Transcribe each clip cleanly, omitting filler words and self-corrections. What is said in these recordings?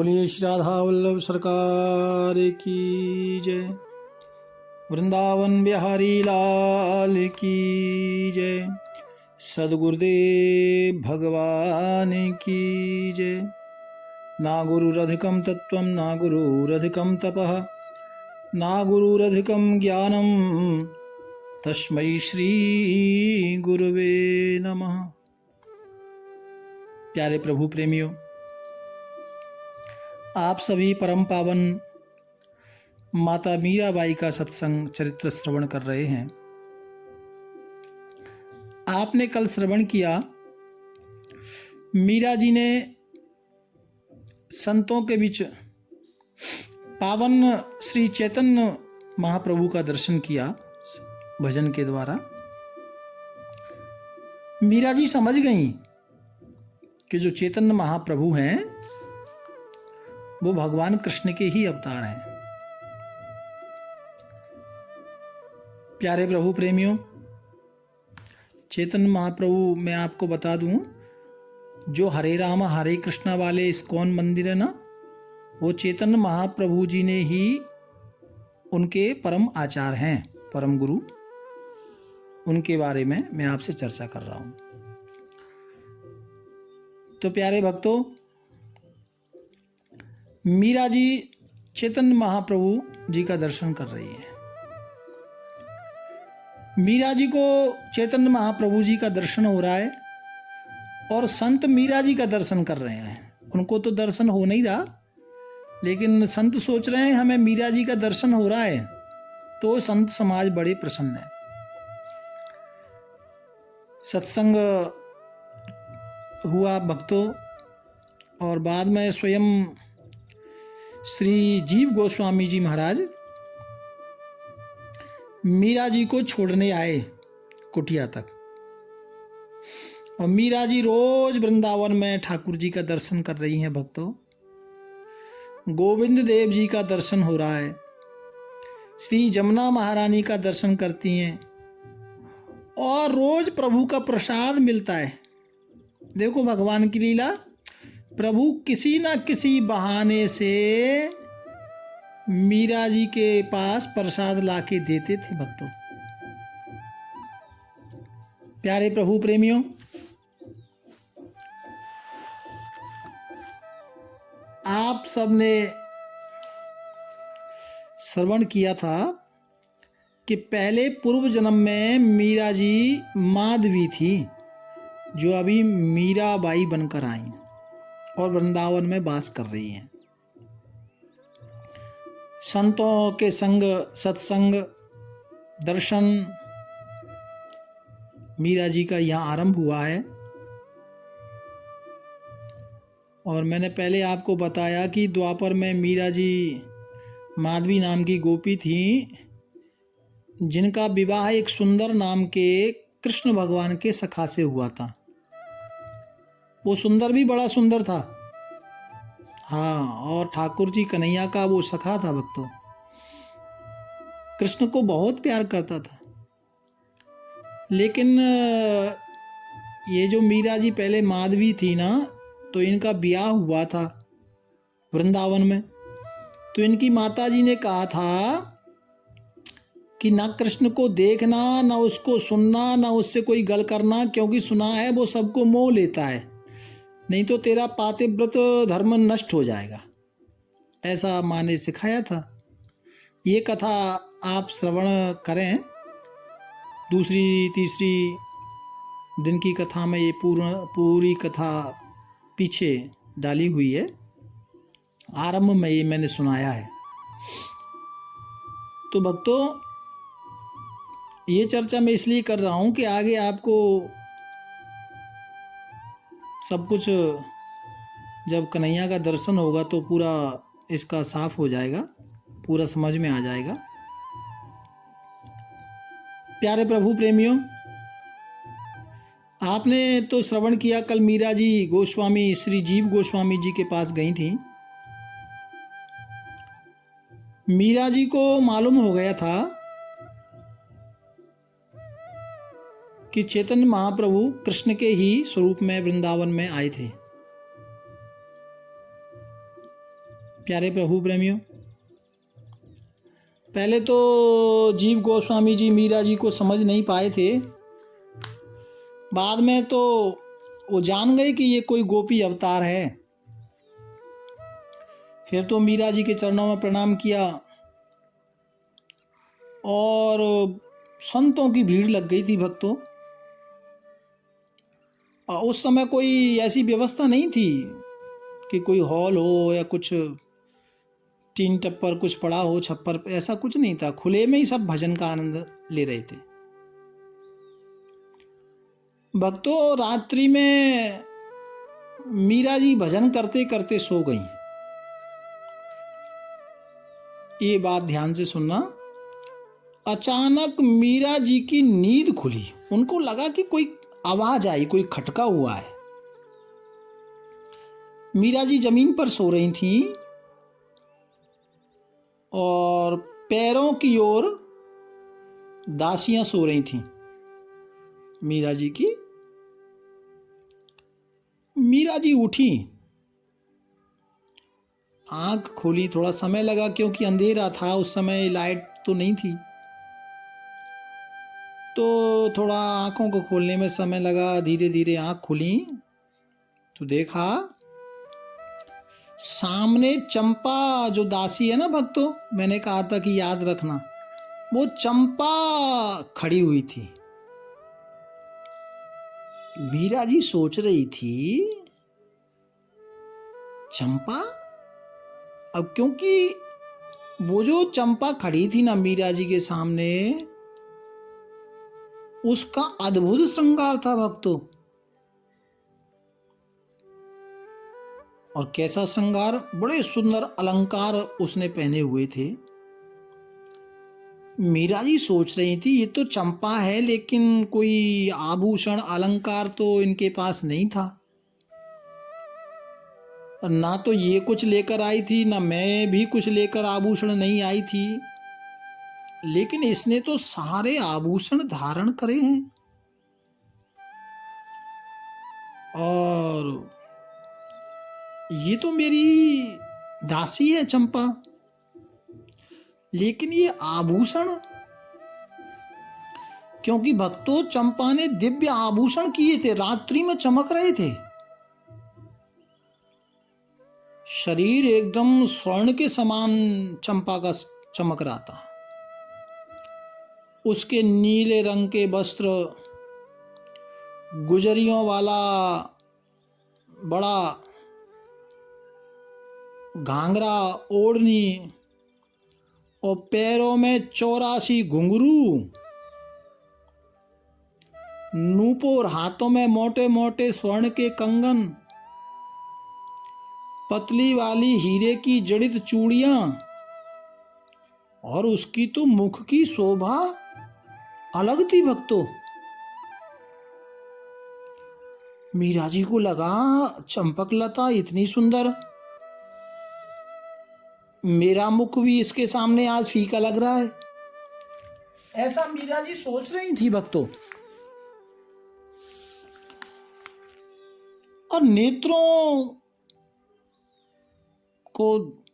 बोलिए श्री राधा वल्लभ सरकार की जय। वृंदावन बिहारी लाल की जय। सद्गुरुदेव भगवान की जय। ना गुरुरधिकं तत्त्वं ना गुरुरधिकं तपः ना गुरुरधिकं ज्ञानं तस्मै श्री गुरुवे नमः। प्यारे प्रभु प्रेमियों, आप सभी परम पावन माता मीराबाई का सत्संग चरित्र श्रवण कर रहे हैं। आपने कल श्रवण किया, मीरा जी ने संतों के बीच पावन श्री चैतन्य महाप्रभु का दर्शन किया भजन के द्वारा। मीरा जी समझ गईं कि जो चैतन्य महाप्रभु हैं वो भगवान कृष्ण के ही अवतार हैं। प्यारे प्रभु प्रेमियों, चैतन्य महाप्रभु मैं आपको बता दूं, जो हरे राम हरे कृष्णा वाले इस्कॉन मंदिर है ना, वो चैतन्य महाप्रभु जी ने ही उनके परम आचार्य हैं, परम गुरु। उनके बारे में मैं आपसे चर्चा कर रहा हूं। तो प्यारे भक्तों, मीरा जी चैतन्य महाप्रभु जी का दर्शन कर रही है। मीरा जी को चैतन्य महाप्रभु जी का दर्शन हो रहा है और संत मीरा जी का दर्शन कर रहे हैं। उनको तो दर्शन हो नहीं रहा, लेकिन संत सोच रहे हैं हमें मीरा जी का दर्शन हो रहा है, तो संत समाज बड़े प्रसन्न है। सत्संग हुआ भक्तों, और बाद में स्वयं श्री जीव गोस्वामी जी महाराज मीरा जी को छोड़ने आए कुटिया तक। और मीरा जी रोज वृंदावन में ठाकुर जी का दर्शन कर रही हैं भक्तों। गोविंद देव जी का दर्शन हो रहा है, श्री जमुना महारानी का दर्शन करती हैं, और रोज प्रभु का प्रसाद मिलता है। देखो भगवान की लीला, प्रभु किसी ना किसी बहाने से मीरा जी के पास प्रसाद लाके देते थे भक्तों। प्यारे प्रभु प्रेमियों, आप सबने श्रवण किया था कि पहले पूर्व जन्म में मीरा जी माधवी थी, जो अभी मीराबाई बनकर आई और वृंदावन में वास कर रही हैं। संतों के संग, सत्संग, दर्शन मीरा जी का यहाँ आरंभ हुआ है। और मैंने पहले आपको बताया कि द्वापर में मीरा जी माधवी नाम की गोपी थी, जिनका विवाह एक सुंदर नाम के कृष्ण भगवान के सखा से हुआ था। वो सुंदर भी बड़ा सुंदर था, हाँ, और ठाकुर जी कन्हैया का वो सखा था भक्तों। कृष्ण को बहुत प्यार करता था। लेकिन ये जो मीरा जी पहले माधवी थी ना, तो इनका ब्याह हुआ था वृंदावन में। तो इनकी माता जी ने कहा था कि ना कृष्ण को देखना, ना उसको सुनना, ना उससे कोई गल करना, क्योंकि सुना है वो सबको मोह लेता है, नहीं तो तेरा पातिव्रत धर्म नष्ट हो जाएगा। ऐसा माँ ने सिखाया था। ये कथा आप श्रवण करें, दूसरी तीसरी दिन की कथा में ये पूरी कथा पीछे डाली हुई है। आरंभ में ये मैंने सुनाया है। तो भक्तों, ये चर्चा मैं इसलिए कर रहा हूँ कि आगे आपको सब कुछ, जब कन्हैया का दर्शन होगा तो पूरा इसका साफ हो जाएगा, पूरा समझ में आ जाएगा। प्यारे प्रभु प्रेमियों, आपने तो श्रवण किया, कल मीरा जी गोस्वामी श्री जीव गोस्वामी जी के पास गई थी। मीरा जी को मालूम हो गया था कि चैतन्य महाप्रभु कृष्ण के ही स्वरूप में वृंदावन में आए थे। प्यारे प्रभु प्रेमियों, पहले तो जीव गोस्वामी जी मीरा जी को समझ नहीं पाए थे। बाद में तो वो जान गए कि ये कोई गोपी अवतार है। फिर तो मीरा जी के चरणों में प्रणाम किया और संतों की भीड़ लग गई थी भक्तों। उस समय कोई ऐसी व्यवस्था नहीं थी कि कोई हॉल हो या कुछ टीन टप्पर कुछ पड़ा हो, छप्पर, ऐसा कुछ नहीं था। खुले में ही सब भजन का आनंद ले रहे थे। भक्तों, रात्रि में मीरा जी भजन करते करते सो गईं। ये बात ध्यान से सुनना। अचानक मीरा जी की नींद खुली। उनको लगा कि कोई आवाज आई, कोई खटका हुआ है। मीरा जी जमीन पर सो रही थीं और पैरों की ओर दासियां सो रही थीं मीरा जी की। मीरा जी उठी, आंख खोली। थोड़ा समय लगा क्योंकि अंधेरा था, उस समय लाइट तो नहीं थी, तो थोड़ा आंखों को खोलने में समय लगा। धीरे धीरे आंख खुली तो देखा सामने चंपा, जो दासी है ना भक्तों, मैंने कहा था कि याद रखना, वो चंपा खड़ी हुई थी। मीरा जी सोच रही थी, चंपा? अब क्योंकि वो जो चंपा खड़ी थी ना मीरा जी के सामने, उसका अद्भुत श्रृंगार था भक्तों। और कैसा श्रृंगार! बड़े सुंदर अलंकार उसने पहने हुए थे। मीरा जी सोच रही थी ये तो चंपा है, लेकिन कोई आभूषण अलंकार तो इनके पास नहीं था। ना तो ये कुछ लेकर आई थी, ना मैं भी कुछ लेकर आभूषण नहीं आई थी, लेकिन इसने तो सारे आभूषण धारण करे हैं। और ये तो मेरी दासी है चंपा, लेकिन ये आभूषण, क्योंकि भक्तों चंपा ने दिव्य आभूषण किए थे, रात्रि में चमक रहे थे। शरीर एकदम स्वर्ण के समान चंपा का चमक रहा था। उसके नीले रंग के वस्त्र, गुजरियों वाला बड़ा घाघरा ओढ़नी, और पैरों में 84 घुंघरू, नूपुर, हाथों में मोटे मोटे स्वर्ण के कंगन, पतली वाली हीरे की जड़ित चूड़ियां, और उसकी तो मुख की शोभा अलग थी भक्तों। मीरा जी को लगा, चंपकलता इतनी सुंदर, मेरा मुख भी इसके सामने आज फीका लग रहा है। ऐसा मीरा जी सोच रही थी भक्तों। और नेत्रों को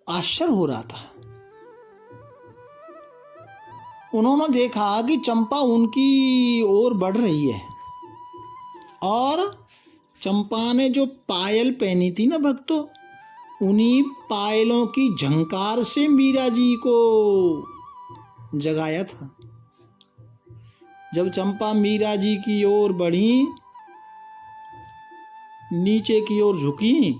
आश्चर्य हो रहा था। उन्होंने देखा कि चंपा उनकी ओर बढ़ रही है, और चंपा ने जो पायल पहनी थी ना भक्तों, उन्हीं पायलों की झंकार से मीरा जी को जगाया था। जब चंपा मीरा जी की ओर बढ़ी, नीचे की ओर झुकी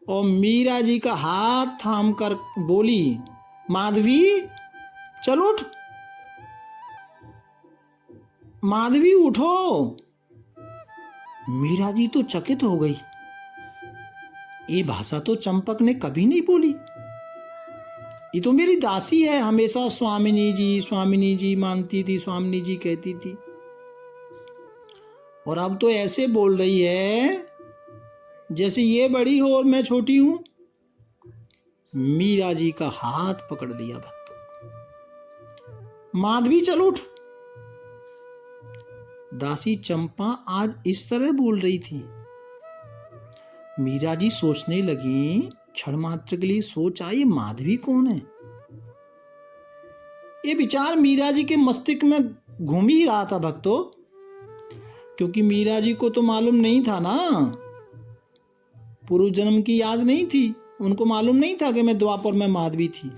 और मीरा जी का हाथ थामकर बोली, माधवी चल उठ, माधवी उठो। मीरा जी तो चकित हो गई। ये भाषा तो चंपक ने कभी नहीं बोली। ये तो मेरी दासी है, हमेशा स्वामिनी जी मानती थी, स्वामिनी जी कहती थी, और अब तो ऐसे बोल रही है जैसे ये बड़ी हो और मैं छोटी हूं। मीरा जी का हाथ पकड़ लिया भक्तों। माधवी चल उठ। दासी चंपा आज इस तरह बोल रही थी। मीरा जी सोचने लगी, क्षण मात्र के लिए सोचा ये माधवी कौन है। ये विचार मीरा जी के मस्तिष्क में घूम ही रहा था भक्तों, क्योंकि मीरा जी को तो मालूम नहीं था ना, पूर्व जन्म की याद नहीं थी, उनको मालूम नहीं था कि मैं द्वापर में माधवी थी।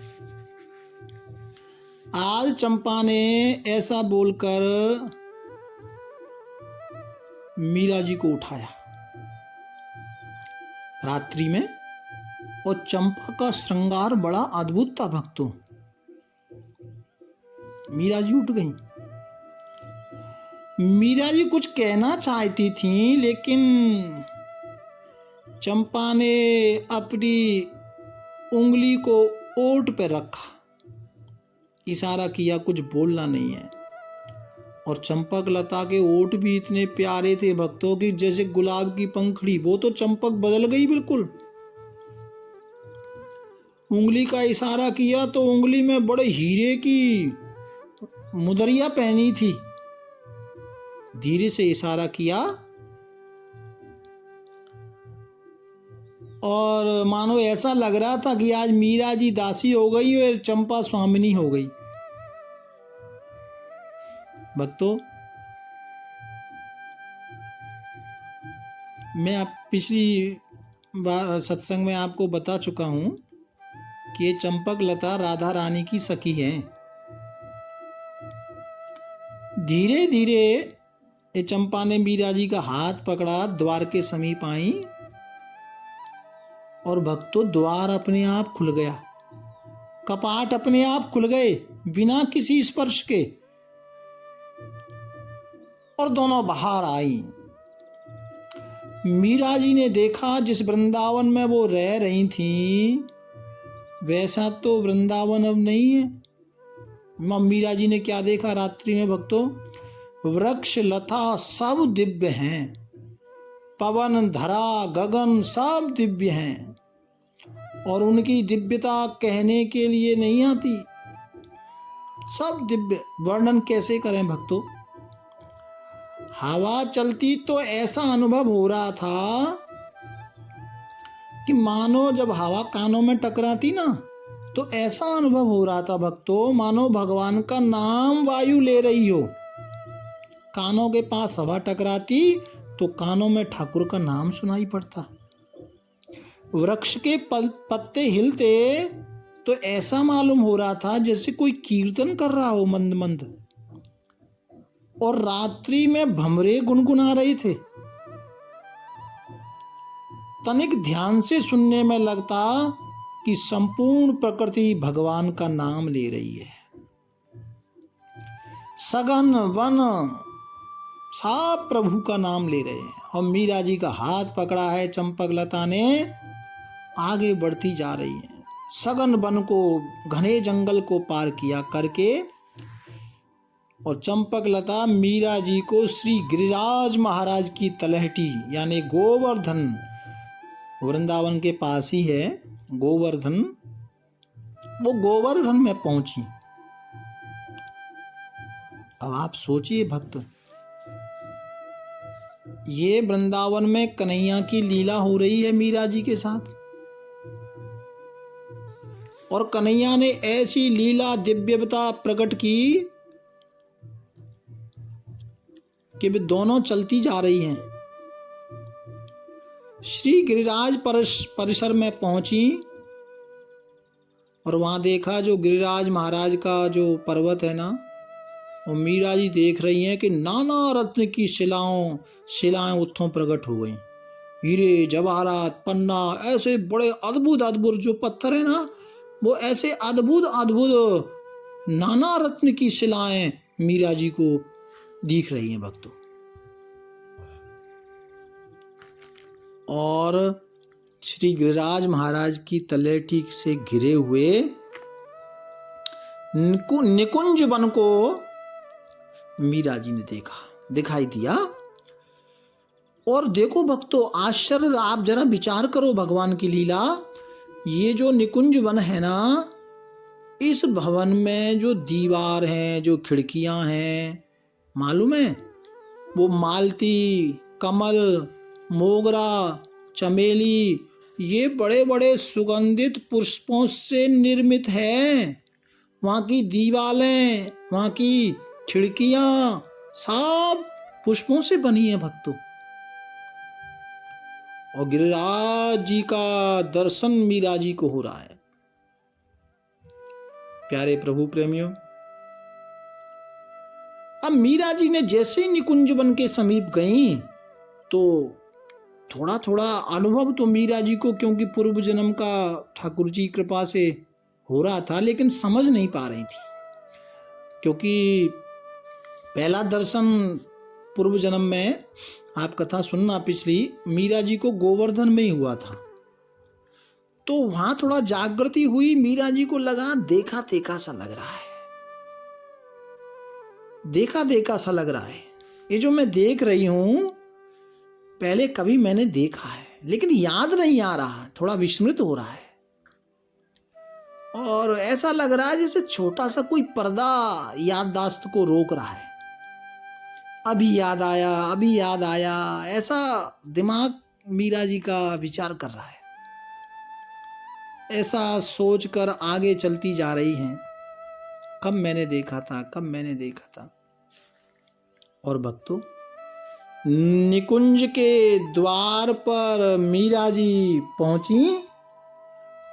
आज चंपा ने ऐसा बोलकर मीरा जी को उठाया रात्रि में, और चंपा का श्रृंगार बड़ा अद्भुत था भक्तों। मीरा जी उठ गई। मीरा जी कुछ कहना चाहती थी, लेकिन चंपा ने अपनी उंगली को ओठ पे रखा, इशारा किया कुछ बोलना नहीं है। और चंपक लता के ओठ भी इतने प्यारे थे भक्तों की जैसे गुलाब की पंखड़ी, वो तो चंपक बदल गई बिल्कुल। उंगली का इशारा किया तो उंगली में बड़े हीरे की मुदरिया पहनी थी। धीरे से इशारा किया और मानो ऐसा लग रहा था कि आज मीरा जी दासी हो गई और चंपा स्वामिनी हो गई। भक्तों, मैं आप पिछली बार सत्संग में आपको बता चुका हूं कि ये चंपक लता राधा रानी की सखी है। धीरे धीरे ये चंपा ने मीरा जी का हाथ पकड़ा, द्वार के समीप आई और भक्तों द्वार अपने आप खुल गया, कपाट अपने आप खुल गए बिना किसी स्पर्श के, और दोनों बाहर आई। मीरा जी ने देखा जिस वृंदावन में वो रह रही थी वैसा तो वृंदावन अब नहीं है। मीरा जी ने क्या देखा रात्रि में भक्तों? वृक्ष लता सब दिव्य हैं, पवन धरा गगन सब दिव्य हैं, और उनकी दिव्यता कहने के लिए नहीं आती, सब दिव्य। वर्णन कैसे करें भक्तों? हवा चलती तो ऐसा अनुभव हो रहा था कि मानो जब हवा कानों में टकराती ना तो ऐसा अनुभव हो रहा था भक्तों, मानो भगवान का नाम वायु ले रही हो। कानों के पास हवा टकराती तो कानों में ठाकुर का नाम सुनाई पड़ता। वृक्ष के पत्ते हिलते तो ऐसा मालूम हो रहा था जैसे कोई कीर्तन कर रहा हो मंद मंद। और रात्रि में भंवरे गुनगुना रहे थे। तनिक ध्यान से सुनने में लगता कि संपूर्ण प्रकृति भगवान का नाम ले रही है। सघन वन सब प्रभु का नाम ले रहे हैं। और मीरा जी का हाथ पकड़ा है चंपक लता ने, आगे बढ़ती जा रही है। सघन वन को, घने जंगल को पार किया करके, और चंपक लता मीरा जी को श्री गिरिराज महाराज की तलहटी यानी गोवर्धन, वृंदावन के पास ही है गोवर्धन, वो गोवर्धन में पहुंची। अब आप सोचिए भक्त, ये वृंदावन में कन्हैया की लीला हो रही है मीरा जी के साथ, और कन्हैया ने ऐसी लीला दिव्यता प्रकट की कि वे दोनों चलती जा रही हैं। श्री गिरिराज परिसर में पहुंची और वहां देखा जो गिरिराज महाराज का जो पर्वत है ना, और मीरा जी देख रही हैं कि नाना रत्न की शिलाएं उत्थों प्रकट हो गई। हीरे जवाहरात पन्ना ऐसे बड़े अद्भुत अद्भुत जो पत्थर है ना, वो ऐसे अद्भुत अद्भुत नाना रत्न की शिलाएं मीरा जी को दिख रही हैं भक्तों। और श्री गिरिराज महाराज की तलहटी से घिरे हुए निकुंज वन को मीरा जी ने दिखाई दिया। और देखो भक्तों, आश्चर्य, आप जरा विचार करो भगवान की लीला। ये जो निकुंज वन है ना, इस भवन में जो दीवार हैं, जो खिड़कियां हैं, मालूम है वो मालती, कमल, मोगरा, चमेली ये बड़े बड़े सुगंधित पुष्पों से निर्मित है। वहाँ की दीवारें, वहाँ की खिड़कियाँ सब पुष्पों से बनी है भक्तों। और गिरिराज जी का दर्शन मीरा जी को हो रहा है। प्यारे प्रभु प्रेमियों, अब मीरा जी ने जैसे ही निकुंज वन के समीप गईं तो थोड़ा थोड़ा अनुभव तो मीरा जी को, क्योंकि पूर्व जन्म का ठाकुर जी कृपा से हो रहा था, लेकिन समझ नहीं पा रही थी, क्योंकि पहला दर्शन पूर्व जन्म में, आप कथा सुनना पिछली, मीरा जी को गोवर्धन में ही हुआ था। तो वहां थोड़ा जागृति हुई, मीरा जी को लगा देखा देखा सा लग रहा है, देखा देखा सा लग रहा है। ये जो मैं देख रही हूं पहले कभी मैंने देखा है, लेकिन याद नहीं आ रहा, थोड़ा विस्मृत हो रहा है। और ऐसा लग रहा है जैसे छोटा सा कोई पर्दा याददाश्त को रोक रहा है। अभी याद आया, अभी याद आया, ऐसा दिमाग मीरा जी का विचार कर रहा है। ऐसा सोचकर आगे चलती जा रही हैं, कब मैंने देखा था, कब मैंने देखा था। और भक्तों, निकुंज के द्वार पर मीरा जी पहुंची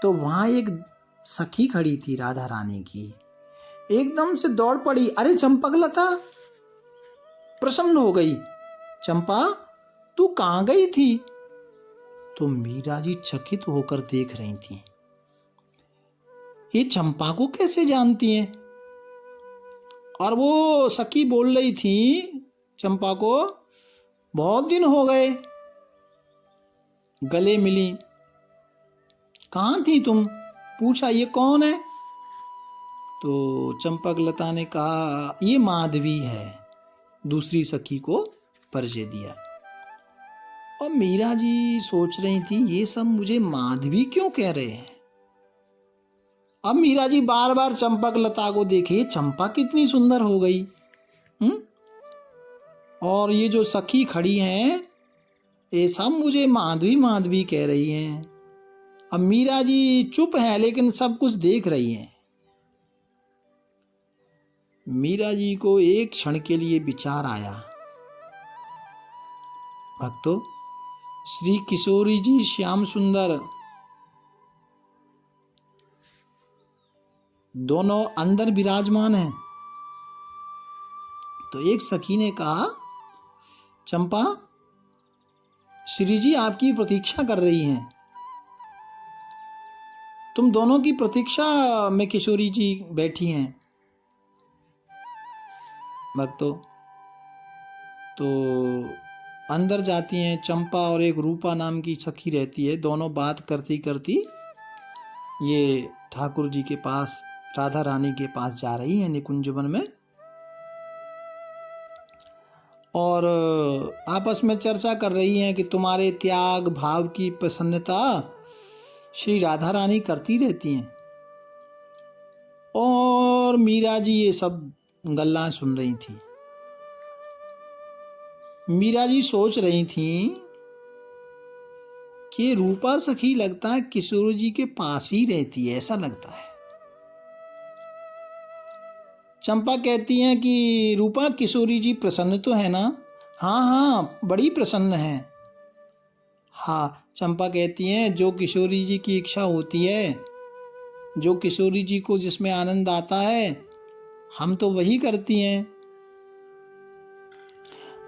तो वहां एक सखी खड़ी थी राधा रानी की। एकदम से दौड़ पड़ी, अरे चंपकलता, प्रसन्न हो गई। चंपा, तू कहां गई थी? तो मीरा जी चकित होकर देख रही थी, ये चंपा को कैसे जानती हैं? और वो सखी बोल रही थी चंपा को, बहुत दिन हो गए गले मिली, कहाँ थी तुम? पूछा ये कौन है? तो चंपकलता ने कहा ये माधवी है, दूसरी सखी को परिचय दिया। और मीरा जी सोच रही थी ये सब मुझे माधवी क्यों कह रहे हैं। अब मीरा जी बार बार चंपकलता को देखे, चंपा कितनी सुंदर हो गई। और ये जो सखी खड़ी हैं ये सब मुझे माधवी माधवी कह रही हैं। अब मीरा जी चुप है लेकिन सब कुछ देख रही हैं। मीरा जी को एक क्षण के लिए विचार आया, भक्तों, श्री किशोरी जी श्याम सुंदर दोनों अंदर विराजमान हैं। तो एक सखी ने कहा, चंपा, श्री जी आपकी प्रतीक्षा कर रही हैं, तुम दोनों की प्रतीक्षा में किशोरी जी बैठी हैं। भक्तों, तो अंदर जाती हैं चंपा और एक रूपा नाम की सखी रहती है। दोनों बात करती करती ये ठाकुर जी के पास, राधा रानी के पास जा रही हैं निकुंज वन में, और आपस में चर्चा कर रही हैं कि तुम्हारे त्याग भाव की प्रसन्नता श्री राधा रानी करती रहती हैं। और मीरा जी ये सब गल्ला सुन रही थी। मीरा जी सोच रही थी कि रूपा सखी लगता है किशोर जी के पास ही रहती है, ऐसा लगता है। चंपा कहती हैं कि रूपा, किशोरी जी प्रसन्न तो है ना? हाँ हाँ, बड़ी प्रसन्न है। हाँ, चंपा कहती हैं जो किशोरी जी की इच्छा होती है, जो किशोरी जी को जिसमें आनंद आता है, हम तो वही करती हैं।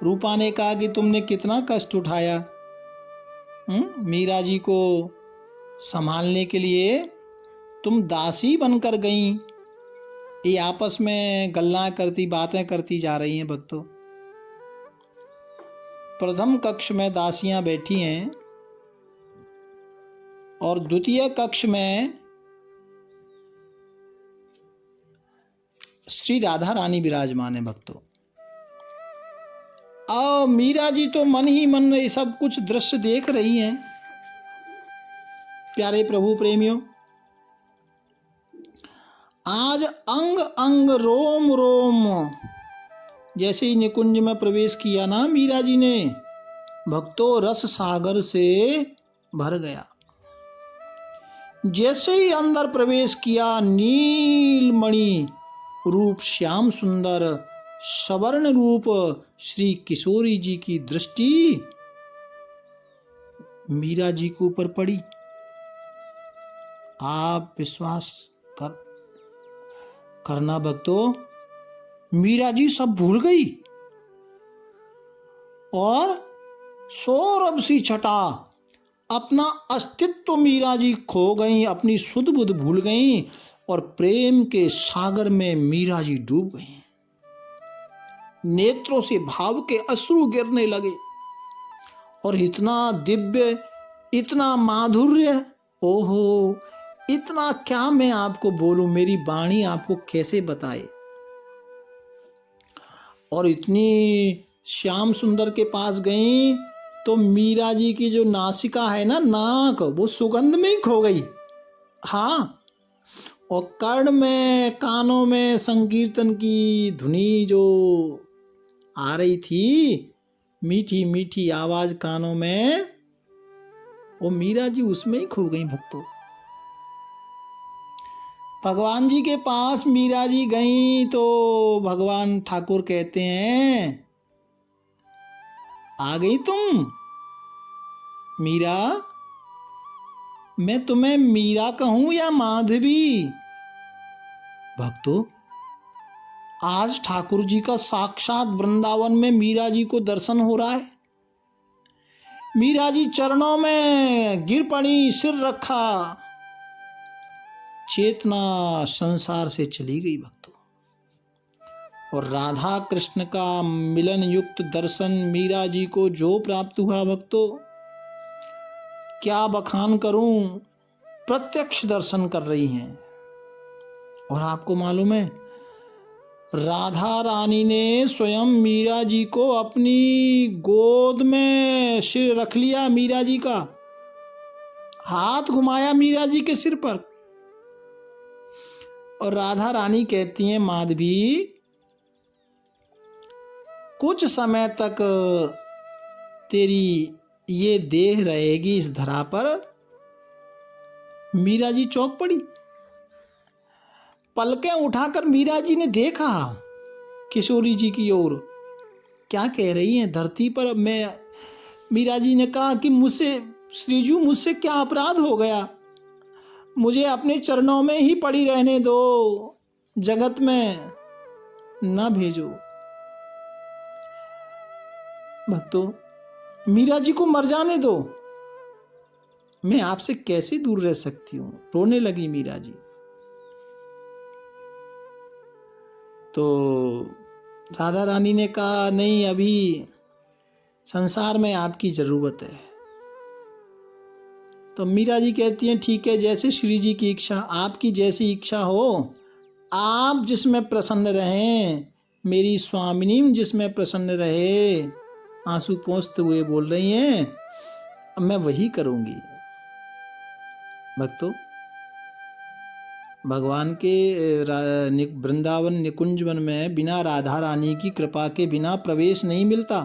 रूपा ने कहा कि तुमने कितना कष्ट उठाया मीरा जी को संभालने के लिए, तुम दासी बनकर गईं। ये आपस में गल्ला करती, बातें करती जा रही हैं। भक्तों, प्रथम कक्ष में दासियां बैठी हैं और द्वितीय कक्ष में श्री राधा रानी विराजमान है। भक्तों, और मीरा जी तो मन ही मन ये सब कुछ दृश्य देख रही हैं। प्यारे प्रभु प्रेमियों, आज अंग अंग रोम रोम जैसे ही निकुंज में प्रवेश किया ना मीरा जी ने, भक्तों, रस सागर से भर गया। जैसे ही अंदर प्रवेश किया, नीलमणि रूप श्याम सुंदर सवर्ण रूप श्री किशोरी जी की दृष्टि मीरा जी के ऊपर पड़ी। आप विश्वास करना भक्तों, मीरा जी सब भूल गई और सौरभ सी छटा, अपना अस्तित्व मीरा जी खो गई, अपनी सुध बुध भूल गई और प्रेम के सागर में मीरा जी डूब गई। नेत्रों से भाव के अश्रु गिरने लगे और इतना दिव्य, इतना माधुर्य, ओहो, इतना क्या मैं आपको बोलूं, मेरी वाणी आपको कैसे बताए। और इतनी श्याम सुंदर के पास गई तो मीरा जी की जो नासिका है ना, नाक, वो सुगंध में ही खो गई। हाँ, और कर्ण में, कानों में संकीर्तन की धुनी जो आ रही थी, मीठी मीठी आवाज कानों में, वो मीरा जी उसमें ही खो गई भक्तों। भगवान जी के पास मीरा जी गई तो भगवान ठाकुर कहते हैं, आ गई तुम मीरा? मैं तुम्हें मीरा कहूं या माधवी? भक्तों, आज ठाकुर जी का साक्षात वृंदावन में मीरा जी को दर्शन हो रहा है। मीरा जी चरणों में गिर पड़ी, सिर रखा, चेतना संसार से चली गई भक्तों। और राधा कृष्ण का मिलन युक्त दर्शन मीरा जी को जो प्राप्त हुआ भक्तों, क्या बखान करूं, प्रत्यक्ष दर्शन कर रही हैं। और आपको मालूम है, राधा रानी ने स्वयं मीरा जी को अपनी गोद में सिर रख लिया, मीरा जी का हाथ घुमाया मीरा जी के सिर पर। और राधा रानी कहती हैं, माधवी, कुछ समय तक तेरी ये देह रहेगी इस धरा पर। मीरा जी चौंक पड़ी। पलकें उठाकर मीरा जी ने देखा किशोरी जी की ओर। क्या कह रही हैं? धरती पर मैं, मीरा जी ने कहा कि मुझसे, श्रीजू, मुझसे क्या अपराध हो गया? मुझे अपने चरणों में ही पड़ी रहने दो, जगत में ना भेजो। भक्तों, मीरा जी को मर जाने दो, मैं आपसे कैसे दूर रह सकती हूं। रोने लगी मीरा जी। तो राधा रानी ने कहा, नहीं, अभी संसार में आपकी जरूरत है। तो मीरा जी कहती हैं, ठीक है, जैसे श्री जी की इच्छा, आपकी जैसी इच्छा हो, आप जिसमें प्रसन्न रहें, मेरी स्वामिनी जिसमें प्रसन्न रहे। आंसू पोंछते हुए बोल रही हैं, मैं वही करूंगी। भक्तों, भगवान के वृंदावन निकुंजवन में बिना राधा रानी की कृपा के बिना प्रवेश नहीं मिलता।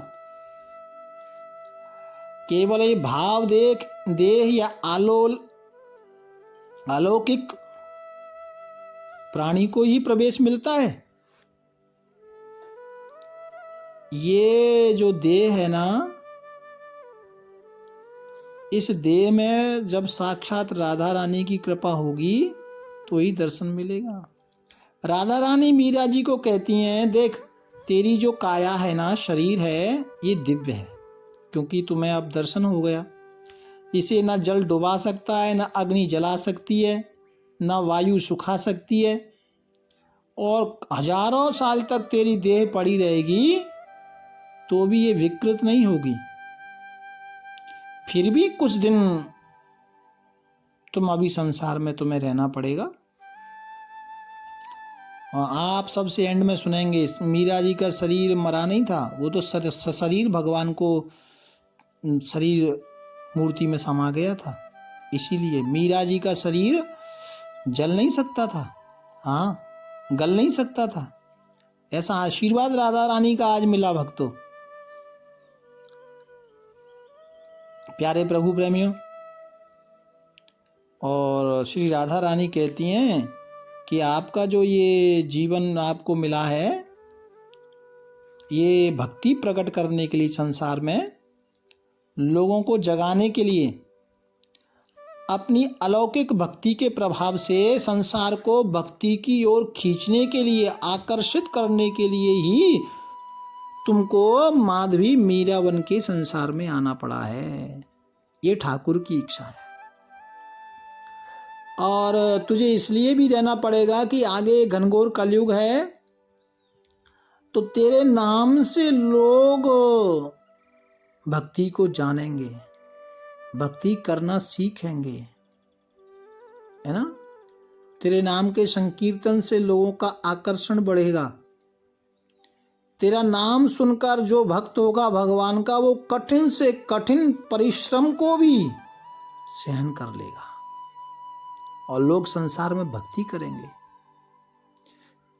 केवल ये भाव देह या अलौकिक प्राणी को ही प्रवेश मिलता है। ये जो देह है ना, इस देह में जब साक्षात राधा रानी की कृपा होगी तो ही दर्शन मिलेगा। राधा रानी मीरा जी को कहती हैं, देख, तेरी जो काया है ना, शरीर है, ये दिव्य है, क्योंकि तुम्हें अब दर्शन हो गया। इसे ना जल डुबा सकता है, ना अग्नि जला सकती है, ना वायु सुखा सकती है, और हजारों साल तक तेरी देह पड़ी रहेगी तो भी ये विकृत नहीं होगी। फिर भी कुछ दिन तुम अभी संसार में तुम्हें रहना पड़ेगा। और आप सबसे एंड में सुनेंगे, मीरा जी का शरीर मरा नहीं था, वो तो शरीर भगवान को शरीर मूर्ति में समा गया था। इसीलिए मीरा जी का शरीर जल नहीं सकता था, हाँ, गल नहीं सकता था। ऐसा आशीर्वाद राधा रानी का आज मिला भक्तों। प्यारे प्रभु प्रेमियों, और श्री राधा रानी कहती हैं कि आपका जो ये जीवन आपको मिला है, ये भक्ति प्रकट करने के लिए, संसार में लोगों को जगाने के लिए, अपनी अलौकिक भक्ति के प्रभाव से संसार को भक्ति की ओर खींचने के लिए, आकर्षित करने के लिए ही तुमको माधवी मीरावन के संसार में आना पड़ा है। ये ठाकुर की इच्छा है। और तुझे इसलिए भी रहना पड़ेगा कि आगे घनघोर कलयुग है, तो तेरे नाम से लोग भक्ति को जानेंगे, भक्ति करना सीखेंगे, है ना। तेरे नाम के संकीर्तन से लोगों का आकर्षण बढ़ेगा। तेरा नाम सुनकर जो भक्त होगा भगवान का, वो कठिन से कठिन परिश्रम को भी सहन कर लेगा और लोग संसार में भक्ति करेंगे।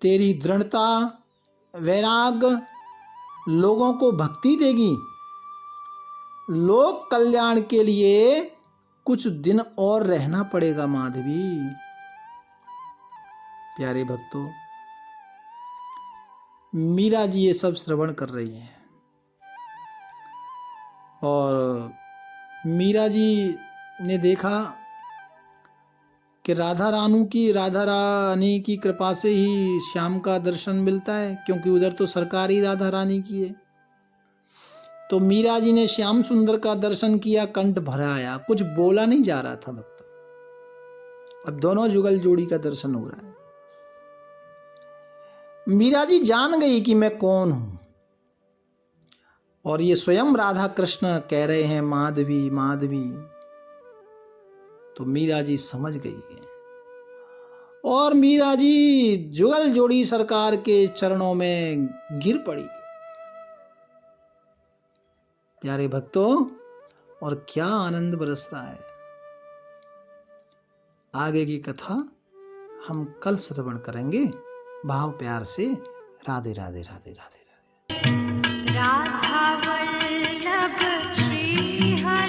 तेरी दृढ़ता, वैराग्य लोगों को भक्ति देगी। लोक कल्याण के लिए कुछ दिन और रहना पड़ेगा माधवी। प्यारे भक्तों, मीरा जी ये सब श्रवण कर रही हैं और मीरा जी ने देखा कि राधा रानी की कृपा से ही श्याम का दर्शन मिलता है, क्योंकि उधर तो सरकार ही राधा रानी की है। तो मीरा जी ने श्याम सुंदर का दर्शन किया, कंठ भरा आया, कुछ बोला नहीं जा रहा था भक्त। अब दोनों जुगल जोड़ी का दर्शन हो रहा है। मीरा जी जान गई कि मैं कौन हूं, और ये स्वयं राधा कृष्ण कह रहे हैं माधवी माधवी। तो मीरा जी समझ गई है और मीरा जी जुगल जोड़ी सरकार के चरणों में गिर पड़ी। प्यारे भक्तों, और क्या आनंद बरस रहा है। आगे की कथा हम कल श्रवण करेंगे। भाव प्यार से राधे राधे राधे राधे राधे। राधा वल्लभ श्री हरि।